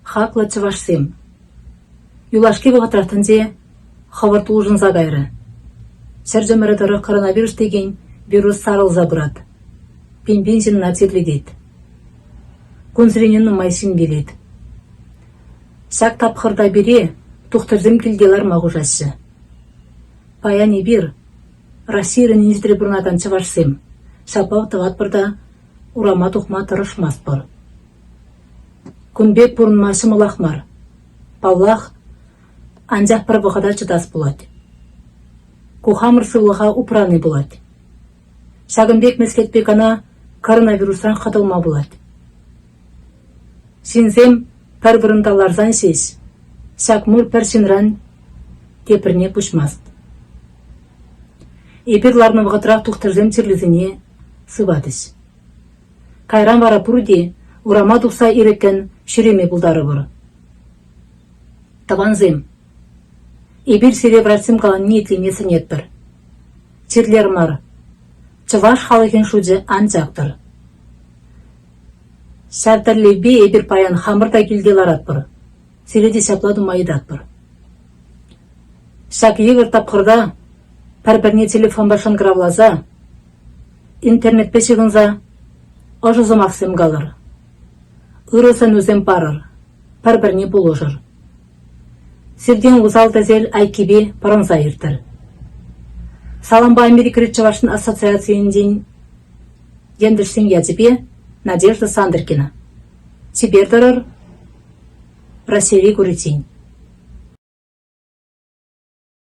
Хаклы чывашсем. Юлашки вағытрақтынде хаварт ужын загайры. Сәржімірі коронавирус деген вирус сарылза бұрат. Пен-бензин нацетледет. Консіренен майсын белет. Сәк тапқырда бере, тұқтырзым келделар мағужасы. Паяни бір, Россиярын инждірі бұрнадан чывашсем. Шапау тыват бұрда урама тұқма тұрышмас бұр. Күнбек бұрынмашы мұлақмар. Павлақ анжақ бір бұғада чыдас болады. Кухамыр сылыға упраны болады. Шагынбек мескетпек ана коронавирустан қатылма болады. Сензем пәр бұрындаларзан сез, сәк мұр пәр сенран тепірне пұшмаст. Эпирларны вғытырақ тұқтырзем терлізіне сывадыз. Кайран вара пұрде урама тұқса ирекен шүреме бұлдары бұр. Табанзем. Эбир сере врачсым калан ниетлеме сынет бір. Черлер мар. Чываш халыхен шуджы анчақтыр. Сәртірлебе эбир паян хамырда келделар атпыр. Середе сәплады майыдат бір. Шак егір тапқырда пәр-бірне телефон башын гравлаза, интернет пешігінза ожызым ақсым қалыр. Үрісын өзім барыр, пәр-бірне бұлыжыр. Сирден ұзал дәзел айкебе паранза ертір. Саламба Америка Речевашын ассоциациянден ендірсен ядебе Надежда Сандыркина. Тибердірір Просери Гуритин.